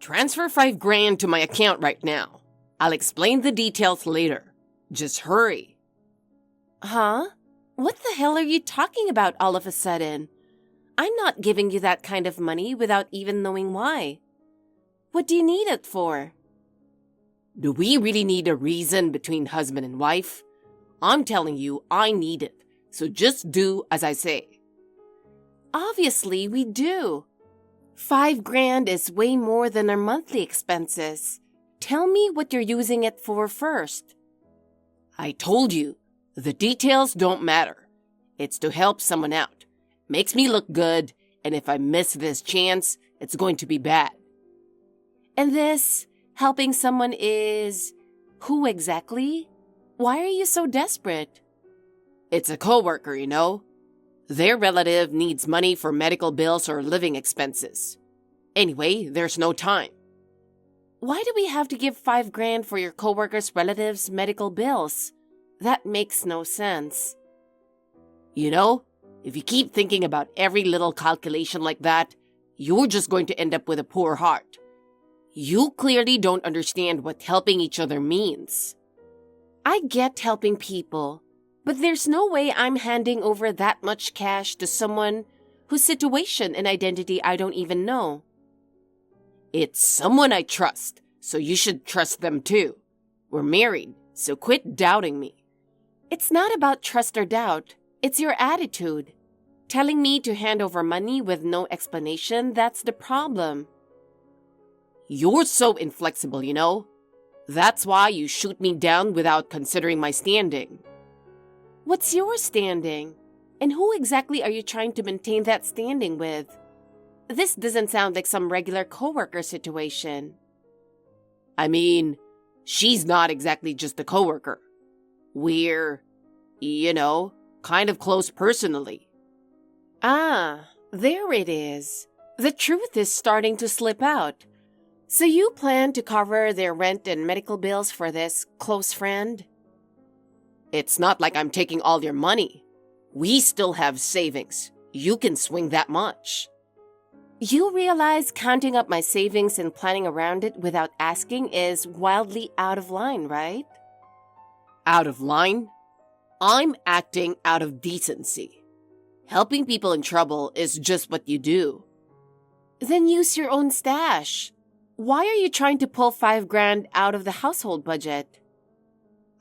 Transfer $5,000 to my account right now. I'll explain the details later. Just hurry. Huh? What the hell are you talking about all of a sudden? I'm not giving you that kind of money without even knowing why. What do you need it for? Do we really need a reason between husband and wife? I'm telling you, I need it. So just do as I say. Obviously, we do. $5,000 is way more than our monthly expenses. Tell me what you're using it for first. I told you, the details don't matter. It's to help someone out. Makes me look good, and if I miss this chance, it's going to be bad. And this, helping someone is... who exactly? Why are you so desperate? It's a coworker, you know. Their relative needs money for medical bills or living expenses. Anyway, there's no time. Why do we have to give $5,000 for your coworker's relative's medical bills? That makes no sense. You know, if you keep thinking about every little calculation like that, you're just going to end up with a poor heart. You clearly don't understand what helping each other means. I get helping people, but there's no way I'm handing over that much cash to someone whose situation and identity I don't even know. It's someone I trust, so you should trust them too. We're married, so quit doubting me. It's not about trust or doubt. It's your attitude. Telling me to hand over money with no explanation, that's the problem. You're so inflexible, you know. That's why you shoot me down without considering my standing. What's your standing? And who exactly are you trying to maintain that standing with? This doesn't sound like some regular coworker situation. I mean, she's not exactly just a coworker. We're, kind of close personally. Ah, there it is. The truth is starting to slip out. So you plan to cover their rent and medical bills for this close friend? It's not like I'm taking all your money. We still have savings. You can swing that much. You realize counting up my savings and planning around it without asking is wildly out of line, right? Out of line? I'm acting out of decency. Helping people in trouble is just what you do. Then use your own stash. Why are you trying to pull $5,000 out of the household budget?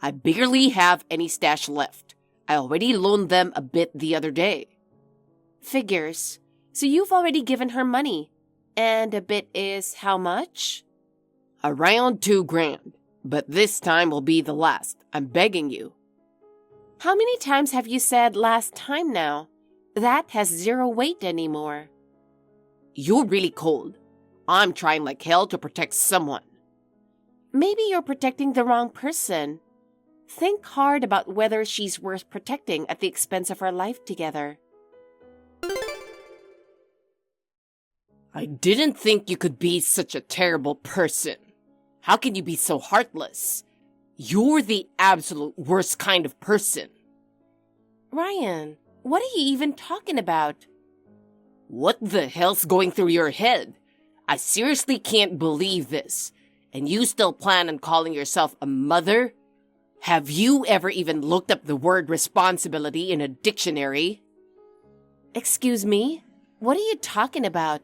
I barely have any stash left. I already loaned them a bit the other day. Figures. So you've already given her money. And a bit is how much? Around $2,000. But this time will be the last. I'm begging you. How many times have you said last time now? That has zero weight anymore. You're really cold. I'm trying like hell to protect someone. Maybe you're protecting the wrong person. Think hard about whether she's worth protecting at the expense of our life together. I didn't think you could be such a terrible person. How can you be so heartless? You're the absolute worst kind of person. Ryan, what are you even talking about? What the hell's going through your head? I seriously can't believe this. And you still plan on calling yourself a mother? Have you ever even looked up the word responsibility in a dictionary? Excuse me? What are you talking about?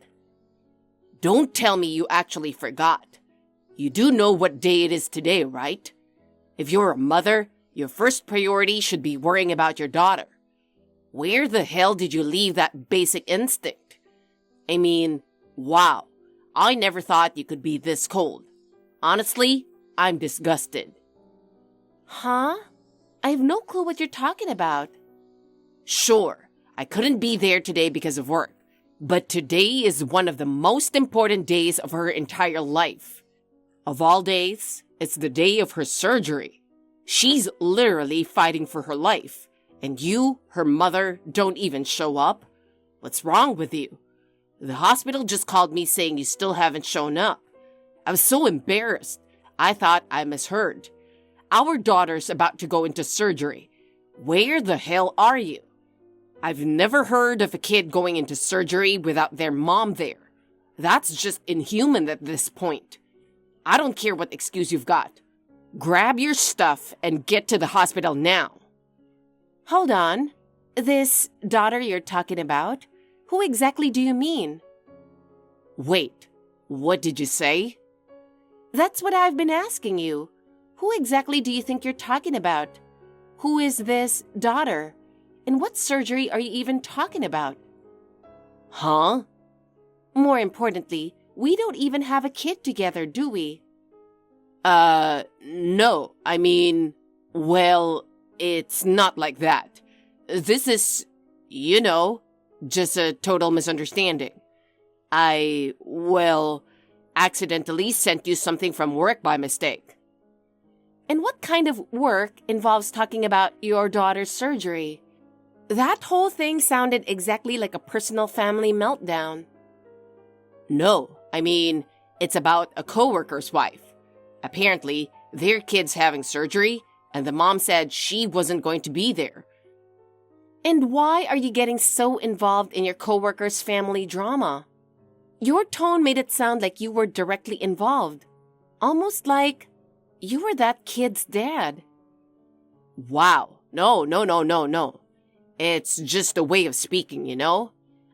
Don't tell me you actually forgot. You do know what day it is today, right? If you're a mother, your first priority should be worrying about your daughter. Where the hell did you leave that basic instinct? I mean, wow. I never thought you could be this cold. Honestly, I'm disgusted. Huh? I have no clue what you're talking about. Sure, I couldn't be there today because of work. But today is one of the most important days of her entire life. Of all days, it's the day of her surgery. She's literally fighting for her life. And you, her mother, don't even show up? What's wrong with you? The hospital just called me saying you still haven't shown up. I was so embarrassed. I thought I misheard. Our daughter's about to go into surgery. Where the hell are you? I've never heard of a kid going into surgery without their mom there. That's just inhuman at this point. I don't care what excuse you've got. Grab your stuff and get to the hospital now. Hold on. This daughter you're talking about? Who exactly do you mean? Wait, what did you say? That's what I've been asking you. Who exactly do you think you're talking about? Who is this daughter? And what surgery are you even talking about? Huh? More importantly, we don't even have a kid together, do we? No. I mean, well, it's not like that. This is, just a total misunderstanding. Accidentally sent you something from work by mistake. And what kind of work involves talking about your daughter's surgery? That whole thing sounded exactly like a personal family meltdown. No, I mean, it's about a coworker's wife. Apparently, their kid's having surgery, and the mom said she wasn't going to be there. And why are you getting so involved in your coworker's family drama? Your tone made it sound like you were directly involved. Almost like you were that kid's dad. Wow. No. It's just a way of speaking,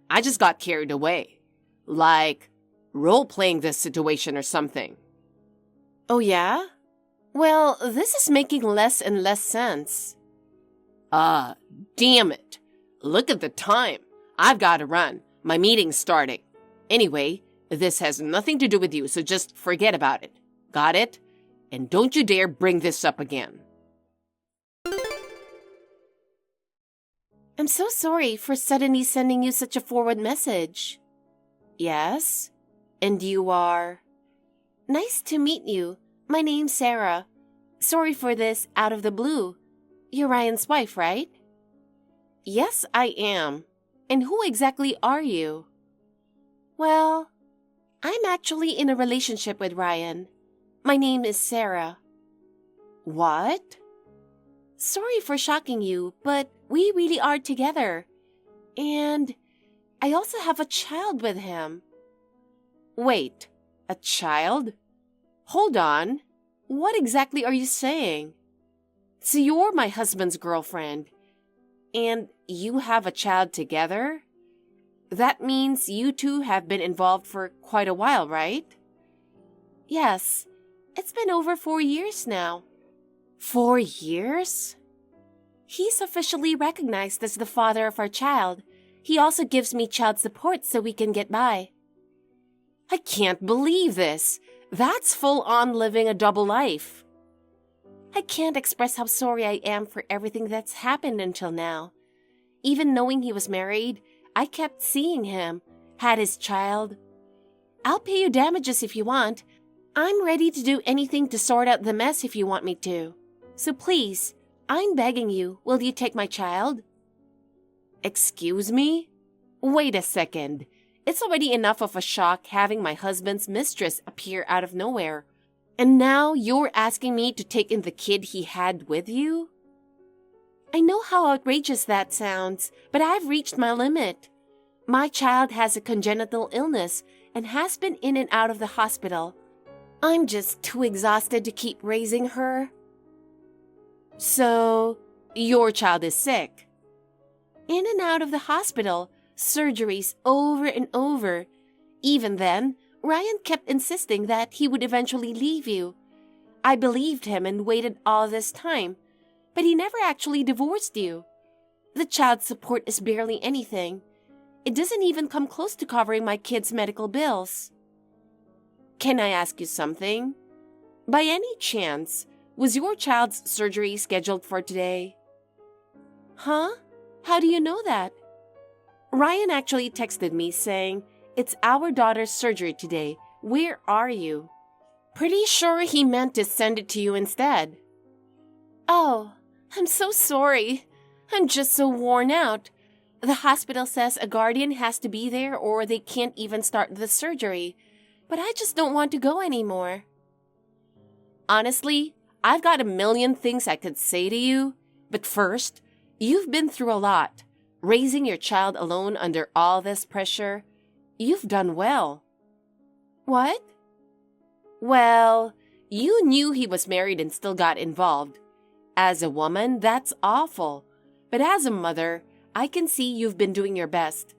I just got carried away. Like, role-playing this situation or something. Oh yeah? Well, this is making less and less sense. Damn it. Look at the time. I've got to run. My meeting's starting. Anyway, this has nothing to do with you, so just forget about it. Got it? And don't you dare bring this up again. I'm so sorry for suddenly sending you such a forward message. Yes? And you are? Nice to meet you. My name's Sarah. Sorry for this out of the blue. You're Ryan's wife, right? Yes, I am. And who exactly are you? Well, I'm actually in a relationship with Ryan. My name is Sarah. What? Sorry for shocking you, but we really are together. And I also have a child with him. Wait, a child? Hold on. What exactly are you saying? So you're my husband's girlfriend, and you have a child together? That means you two have been involved for quite a while, right? Yes, it's been over 4 years now. 4 years? He's officially recognized as the father of our child. He also gives me child support so we can get by. I can't believe this. That's full-on living a double life. I can't express how sorry I am for everything that's happened until now. Even knowing he was married, I kept seeing him, had his child. I'll pay you damages if you want. I'm ready to do anything to sort out the mess if you want me to. So please, I'm begging you, will you take my child? Excuse me? Wait a second. It's already enough of a shock having my husband's mistress appear out of nowhere. And now you're asking me to take in the kid he had with you? I know how outrageous that sounds, but I've reached my limit. My child has a congenital illness and has been in and out of the hospital. I'm just too exhausted to keep raising her. So, your child is sick? In and out of the hospital, surgeries over and over. Even then, Ryan kept insisting that he would eventually leave you. I believed him and waited all this time, but he never actually divorced you. The child support is barely anything. It doesn't even come close to covering my kid's medical bills. Can I ask you something? By any chance, was your child's surgery scheduled for today? Huh? How do you know that? Ryan actually texted me saying, "It's our daughter's surgery today. Where are you?" Pretty sure he meant to send it to you instead. Oh, I'm so sorry. I'm just so worn out. The hospital says a guardian has to be there or they can't even start the surgery. But I just don't want to go anymore. Honestly, I've got a million things I could say to you. But first, you've been through a lot. Raising your child alone under all this pressure. You've done well. What? Well, you knew he was married and still got involved. As a woman, that's awful. But as a mother, I can see you've been doing your best.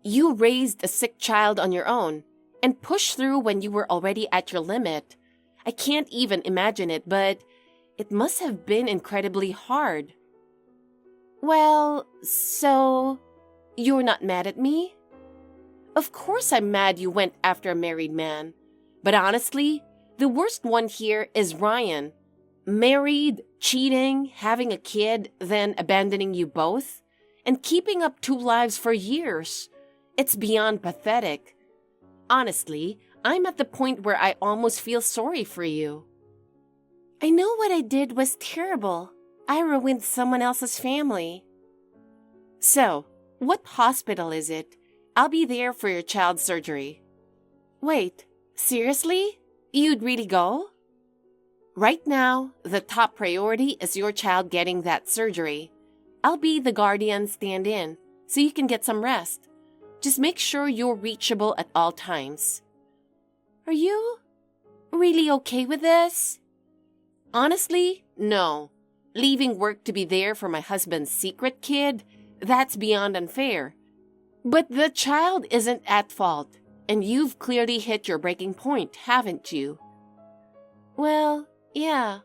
You raised a sick child on your own and pushed through when you were already at your limit. I can't even imagine it, but it must have been incredibly hard. Well, so you're not mad at me? Of course I'm mad you went after a married man. But honestly, the worst one here is Ryan. Married, cheating, having a kid, then abandoning you both, and keeping up two lives for years. It's beyond pathetic. Honestly, I'm at the point where I almost feel sorry for you. I know what I did was terrible. I ruined someone else's family. So, what hospital is it? I'll be there for your child's surgery. Wait, seriously? You'd really go? Right now, the top priority is your child getting that surgery. I'll be the guardian stand-in, so you can get some rest. Just make sure you're reachable at all times. Are you really okay with this? Honestly, no. Leaving work to be there for my husband's secret kid, that's beyond unfair. But the child isn't at fault, and you've clearly hit your breaking point, haven't you? Well, yeah.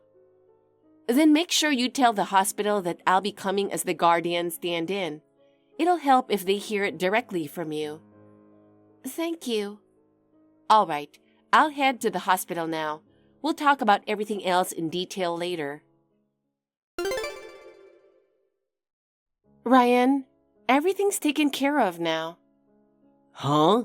Then make sure you tell the hospital that I'll be coming as the guardian stand-in. It'll help if they hear it directly from you. Thank you. All right, I'll head to the hospital now. We'll talk about everything else in detail later. Ryan, everything's taken care of now. Huh?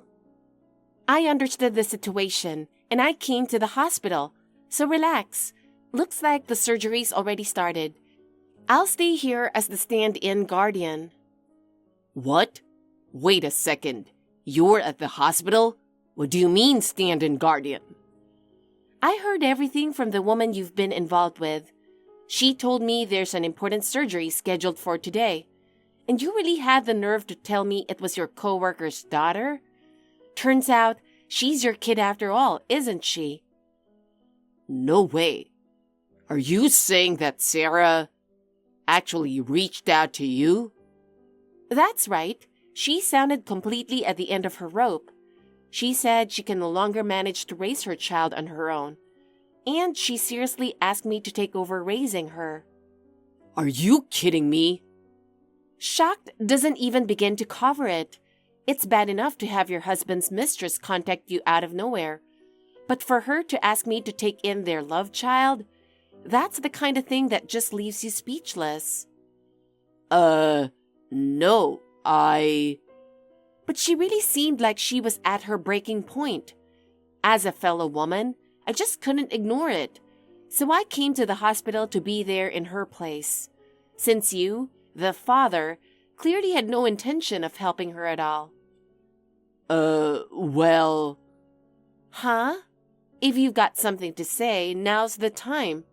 I understood the situation, and I came to the hospital. So relax. Looks like the surgery's already started. I'll stay here as the stand-in guardian. What? Wait a second. You're at the hospital? What do you mean stand-in guardian? I heard everything from the woman you've been involved with. She told me there's an important surgery scheduled for today. And you really had the nerve to tell me it was your coworker's daughter? Turns out, she's your kid after all, isn't she? No way. Are you saying that Sarah actually reached out to you? That's right. She sounded completely at the end of her rope. She said she can no longer manage to raise her child on her own. And she seriously asked me to take over raising her. Are you kidding me? Shocked doesn't even begin to cover it. It's bad enough to have your husband's mistress contact you out of nowhere. But for her to ask me to take in their love child, that's the kind of thing that just leaves you speechless. No, But she really seemed like she was at her breaking point. As a fellow woman, I just couldn't ignore it. So I came to the hospital to be there in her place. Since you, the father, clearly had no intention of helping her at all. Well... Huh? If you've got something to say, now's the time.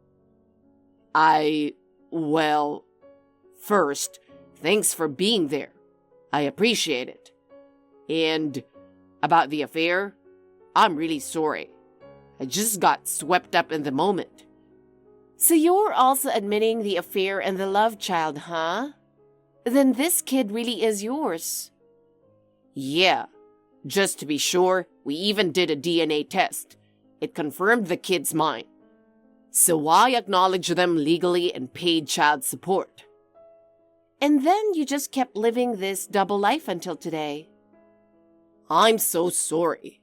Well, first, thanks for being there. I appreciate it. And about the affair, I'm really sorry. I just got swept up in the moment. So you're also admitting the affair and the love child, huh? Then this kid really is yours. Yeah, just to be sure, we even did a DNA test. It confirmed the kid's mine. So I acknowledge them legally and paid child support. And then you just kept living this double life until today. I'm so sorry.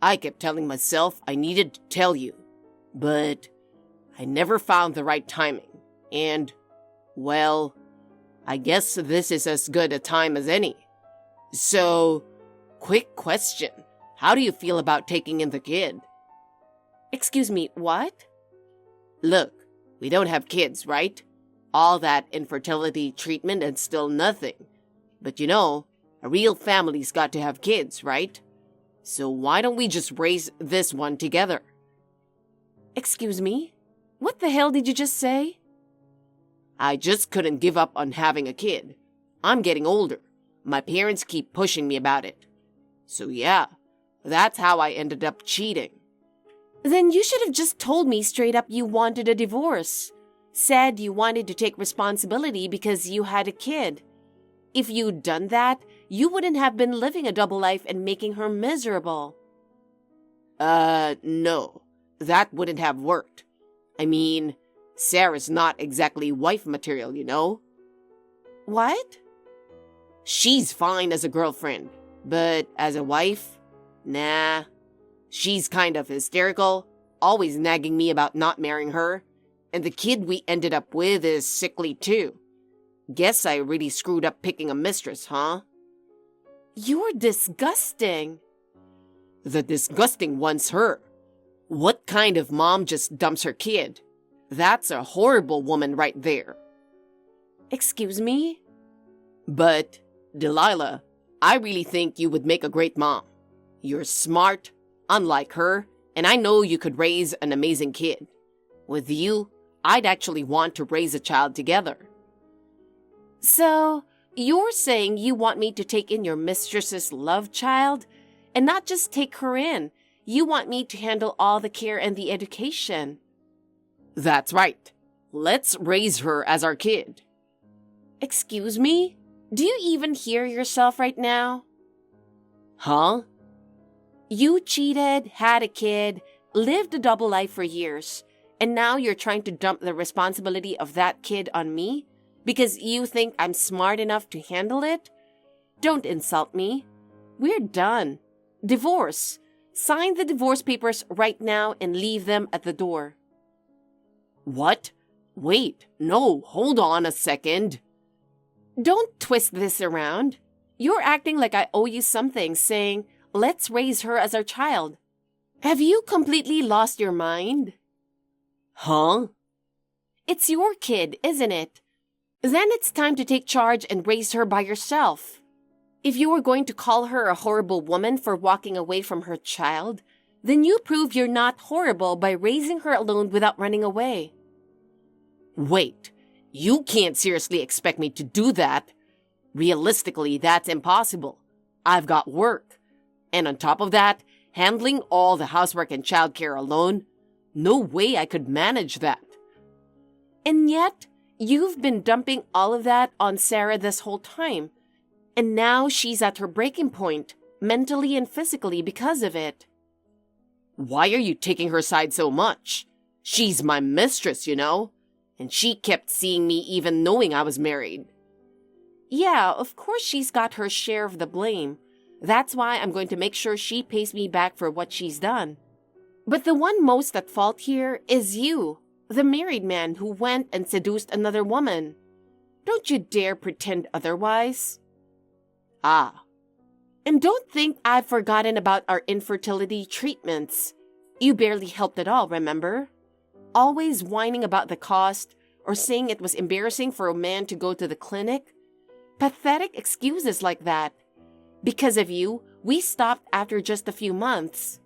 I kept telling myself I needed to tell you, but I never found the right timing. And, well, I guess this is as good a time as any. So, quick question. How do you feel about taking in the kid? Excuse me, what? Look, we don't have kids, right? All that infertility treatment and still nothing. But you know, a real family's got to have kids, right? So why don't we just raise this one together? Excuse me? What the hell did you just say? I just couldn't give up on having a kid. I'm getting older. My parents keep pushing me about it. So yeah, That's how I ended up cheating. Then you should have just told me straight up you wanted a divorce. Said you wanted to take responsibility because you had a kid. If you'd done that, you wouldn't have been living a double life and making her miserable. No. That wouldn't have worked. I mean, Sarah's not exactly wife material, you know? What? She's fine as a girlfriend, but as a wife? Nah. She's kind of hysterical, always nagging me about not marrying her, and the kid we ended up with is sickly too. Guess I really screwed up picking a mistress, huh? You're disgusting. The disgusting one's her. What kind of mom just dumps her kid? That's a horrible woman right there. Excuse me? But, Delilah, I really think you would make a great mom. You're smart, unlike her, and I know you could raise an amazing kid. With you, I'd actually want to raise a child together. So, you're saying you want me to take in your mistress's love child? And not just take her in. You want me to handle all the care and the education. That's right. Let's raise her as our kid. Excuse me? Do you even hear yourself right now? Huh? You cheated, had a kid, lived a double life for years, and now you're trying to dump the responsibility of that kid on me? Because you think I'm smart enough to handle it? Don't insult me. We're done. Divorce. Sign the divorce papers right now and leave them at the door. What? Wait, no, hold on a second. Don't twist this around. You're acting like I owe you something, saying, let's raise her as our child. Have you completely lost your mind? Huh? It's your kid, isn't it? Then it's time to take charge and raise her by yourself. If you were going to call her a horrible woman for walking away from her child, then you prove you're not horrible by raising her alone without running away. Wait, you can't seriously expect me to do that. Realistically, that's impossible. I've got work. And on top of that, handling all the housework and childcare alone, no way I could manage that. And yet, you've been dumping all of that on Sarah this whole time. And now she's at her breaking point, mentally and physically because of it. Why are you taking her side so much? She's my mistress, you know? And she kept seeing me even knowing I was married. Yeah, of course she's got her share of the blame. That's why I'm going to make sure she pays me back for what she's done. But the one most at fault here is you, the married man who went and seduced another woman. Don't you dare pretend otherwise. Ah. And don't think I've forgotten about our infertility treatments. You barely helped at all, remember? Always whining about the cost or saying it was embarrassing for a man to go to the clinic. Pathetic excuses like that. Because of you, we stopped after just a few months.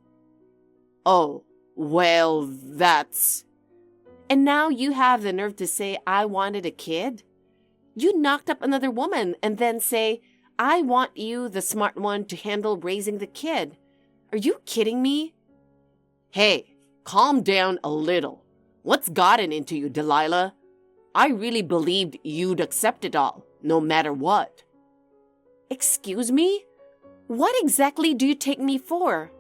Oh, well, that's... And now you have the nerve to say I wanted a kid? You knocked up another woman and then say, I want you, the smart one, to handle raising the kid. Are you kidding me? Hey, calm down a little. What's gotten into you, Delilah? I really believed you'd accept it all, no matter what. Excuse me? What exactly do you take me for?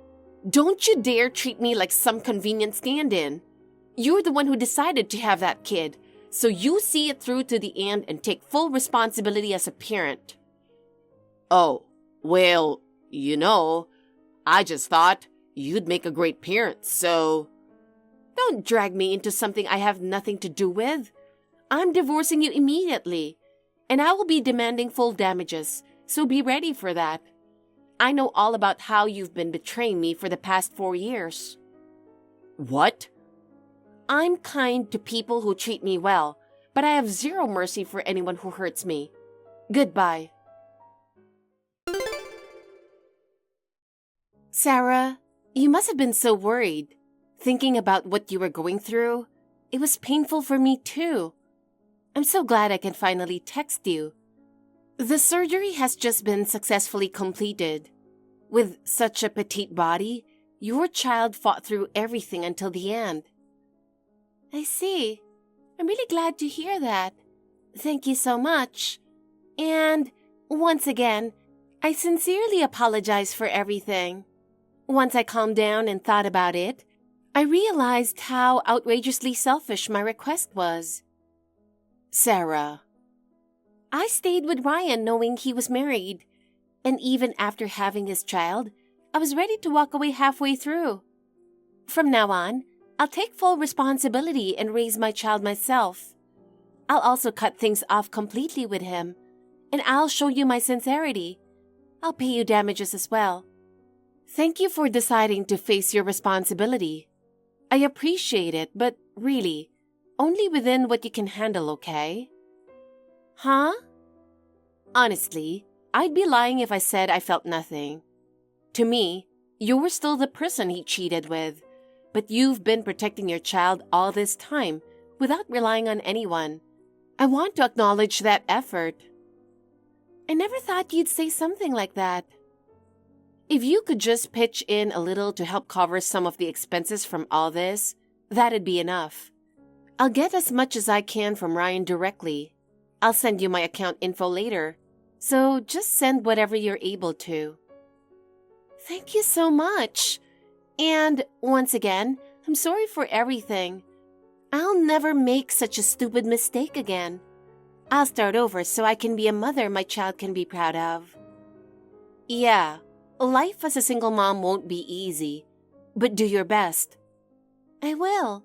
Don't you dare treat me like some convenient stand-in. You're the one who decided to have that kid, so you see it through to the end and take full responsibility as a parent. Oh, well, you know, I just thought you'd make a great parent, so... Don't drag me into something I have nothing to do with. I'm divorcing you immediately, and I will be demanding full damages, so be ready for that. I know all about how you've been betraying me for the past 4 years. What? I'm kind to people who treat me well, but I have zero mercy for anyone who hurts me. Goodbye. Sarah, you must have been so worried. Thinking about what you were going through, it was painful for me too. I'm so glad I can finally text you. The surgery has just been successfully completed. With such a petite body, your child fought through everything until the end. I see. I'm really glad to hear that. Thank you so much. And once again, I sincerely apologize for everything. Once I calmed down and thought about it, I realized how outrageously selfish my request was. Sarah. I stayed with Ryan knowing he was married, and even after having his child, I was ready to walk away halfway through. From now on, I'll take full responsibility and raise my child myself. I'll also cut things off completely with him, and I'll show you my sincerity. I'll pay you damages as well. Thank you for deciding to face your responsibility. I appreciate it, but really, only within what you can handle, okay? Huh? Honestly, I'd be lying if I said I felt nothing. To me, you were still the person he cheated with, but you've been protecting your child all this time without relying on anyone. I want to acknowledge that effort. I never thought you'd say something like that. If you could just pitch in a little to help cover some of the expenses from all this, that'd be enough. I'll get as much as I can from Ryan directly. I'll send you my account info later, so just send whatever you're able to. Thank you so much. And once again, I'm sorry for everything. I'll never make such a stupid mistake again. I'll start over so I can be a mother my child can be proud of. Yeah, life as a single mom won't be easy, but do your best. I will.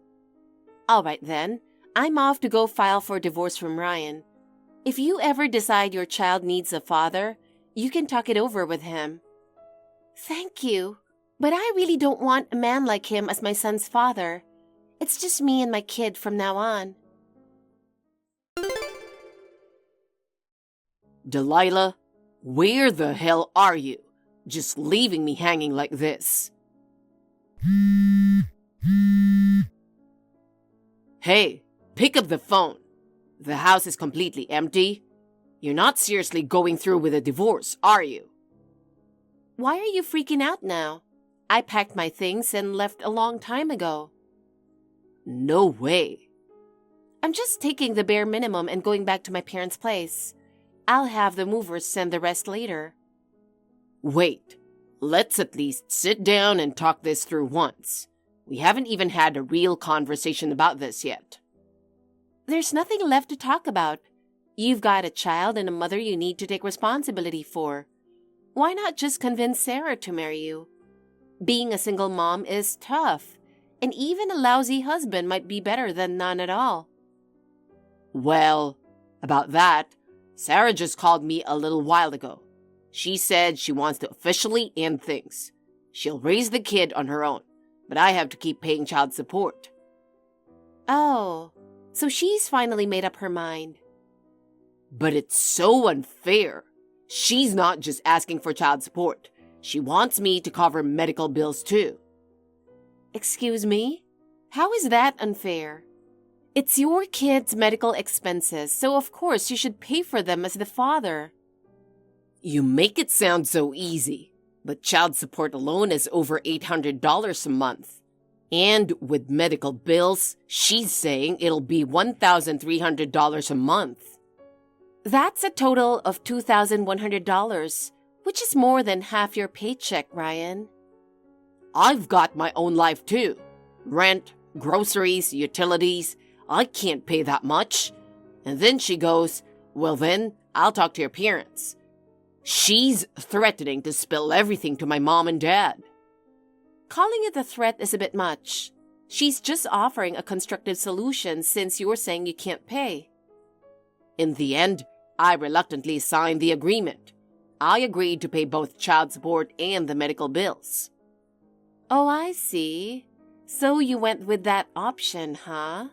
All right then, I'm off to go file for divorce from Ryan. If you ever decide your child needs a father, you can talk it over with him. Thank you, but I really don't want a man like him as my son's father. It's just me and my kid from now on. Delilah, where the hell are you? Just leaving me hanging like this. Hey, pick up the phone. The house is completely empty. You're not seriously going through with a divorce, are you? Why are you freaking out now? I packed my things and left a long time ago. No way. I'm just taking the bare minimum and going back to my parents' place. I'll have the movers send the rest later. Wait, let's at least sit down and talk this through once. We haven't even had a real conversation about this yet. There's nothing left to talk about. You've got a child and a mother you need to take responsibility for. Why not just convince Sarah to marry you? Being a single mom is tough, and even a lousy husband might be better than none at all. Well, about that, Sarah just called me a little while ago. She said she wants to officially end things. She'll raise the kid on her own, but I have to keep paying child support. Oh, so she's finally made up her mind. But it's so unfair. She's not just asking for child support. She wants me to cover medical bills too. Excuse me? How is that unfair? It's your kid's medical expenses, so of course you should pay for them as the father. You make it sound so easy, but child support alone is over $800 a month. And with medical bills, she's saying it'll be $1,300 a month. That's a total of $2,100, which is more than half your paycheck, Ryan. I've got my own life too. Rent, groceries, utilities. I can't pay that much. And then she goes, well then, I'll talk to your parents. She's threatening to spill everything to my mom and dad. Calling it a threat is a bit much. She's just offering a constructive solution since you're saying you can't pay. In the end, I reluctantly signed the agreement. I agreed to pay both child support and the medical bills. Oh, I see. So you went with that option, huh?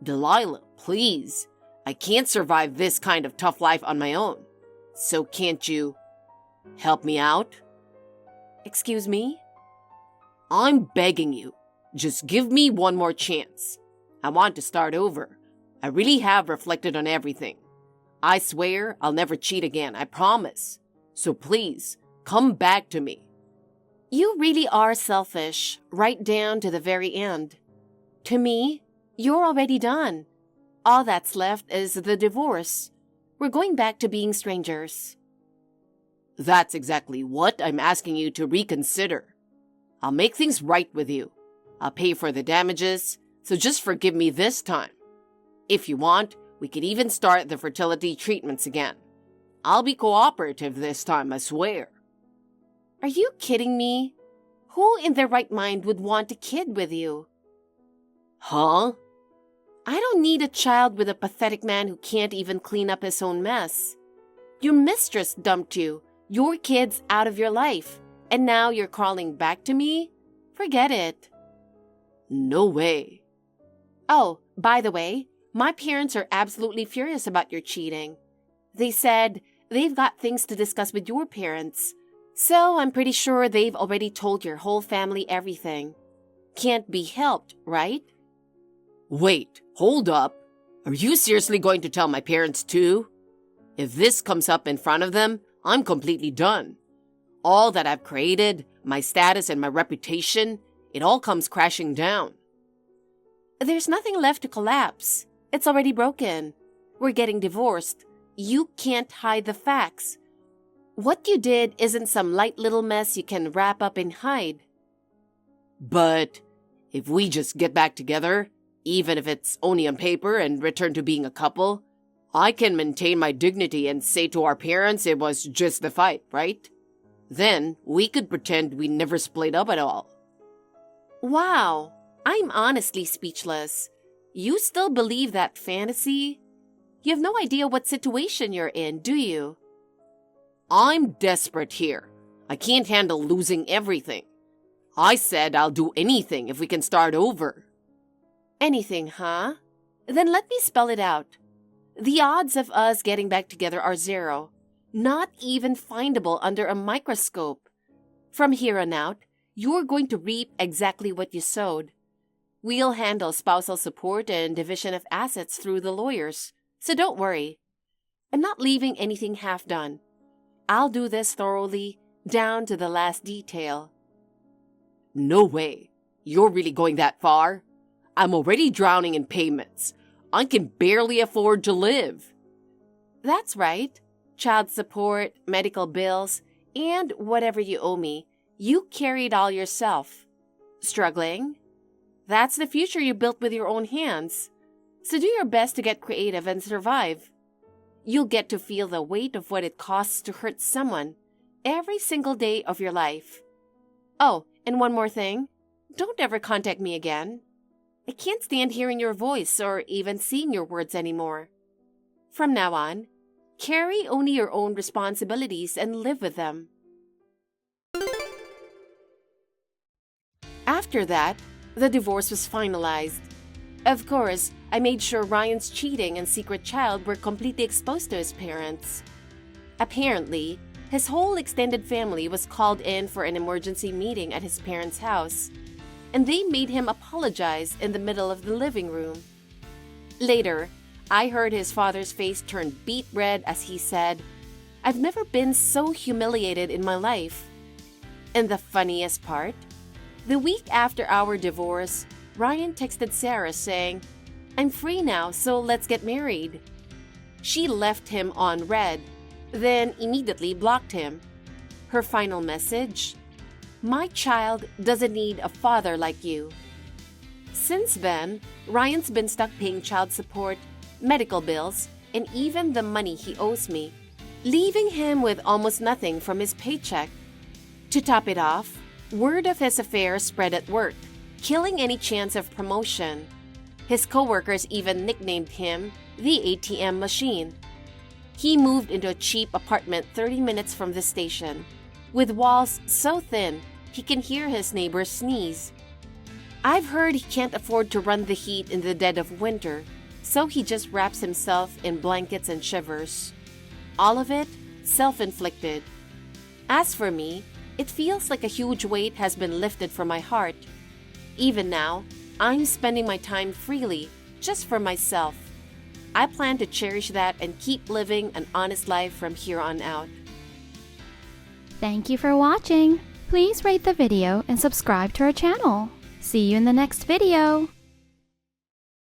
Delilah, please. I can't survive this kind of tough life on my own. So can't you help me out? Excuse me? I'm begging you. Just give me one more chance. I want to start over. I really have reflected on everything. I swear I'll never cheat again, I promise. So please, Come back to me. You really are selfish, right down to the very end. To me, you're already done. All that's left is the divorce. We're going back to being strangers. That's exactly what I'm asking you to reconsider. I'll make things right with you. I'll pay for the damages, so just forgive me this time. If you want, we could even start the fertility treatments again. I'll be cooperative this time, I swear. Are you kidding me? Who in their right mind would want a kid with you? Huh? I don't need a child with a pathetic man who can't even clean up his own mess. Your mistress dumped you, your kid's out of your life, and now you're crawling back to me? Forget it. No way. Oh, by the way, my parents are absolutely furious about your cheating. They said they've got things to discuss with your parents, so I'm pretty sure they've already told your whole family everything. Can't be helped, right? Wait, hold up. Are you seriously going to tell my parents too? If this comes up in front of them, I'm completely done. All that I've created, my status and my reputation, it all comes crashing down. There's nothing left to collapse. It's already broken. We're getting divorced. You can't hide the facts. What you did isn't some light little mess you can wrap up and hide. But if we just get back together, even if it's only on paper, and return to being a couple, I can maintain my dignity and say to our parents it was just the fight, right? Then we could pretend we never split up at all. Wow, I'm honestly speechless. You still believe that fantasy? You have no idea what situation you're in, do you? I'm desperate here. I can't handle losing everything. I said I'll do anything if we can start over. Anything, huh? Then let me spell it out. The odds of us getting back together are 0, not even findable under a microscope. From here on out, you're going to reap exactly what you sowed. We'll handle spousal support and division of assets through the lawyers, so don't worry. I'm not leaving anything half done. I'll do this thoroughly, down to the last detail. No way. You're really going that far? I'm already drowning in payments. I can barely afford to live. That's right. Child support, medical bills, and whatever you owe me. You carry it all yourself. Struggling? That's the future you built with your own hands. So do your best to get creative and survive. You'll get to feel the weight of what it costs to hurt someone every single day of your life. Oh, and one more thing. Don't ever contact me again. I can't stand hearing your voice or even seeing your words anymore. From now on, carry only your own responsibilities and live with them. After that, the divorce was finalized. Of course, I made sure Ryan's cheating and secret child were completely exposed to his parents. Apparently, his whole extended family was called in for an emergency meeting at his parents' house, and they made him apologize in the middle of the living room. Later, I heard his father's face turn beet red as he said, "I've never been so humiliated in my life." And the funniest part? The week after our divorce, Ryan texted Sarah saying, "I'm free now, so let's get married." She left him on red, then immediately blocked him. Her final message? "My child doesn't need a father like you." Since then, Ryan's been stuck paying child support, medical bills, and even the money he owes me, leaving him with almost nothing from his paycheck. To top it off, word of his affair spread at work, killing any chance of promotion. His coworkers even nicknamed him the ATM machine. He moved into a cheap apartment 30 minutes from the station, with walls so thin he can hear his neighbors sneeze. I've heard he can't afford to run the heat in the dead of winter, so he just wraps himself in blankets and shivers. All of it self-inflicted. As for me, it feels like a huge weight has been lifted from my heart. Even now, I'm spending my time freely, just for myself. I plan to cherish that and keep living an honest life from here on out. Thank you for watching. Please rate the video and subscribe to our channel. See you in the next video.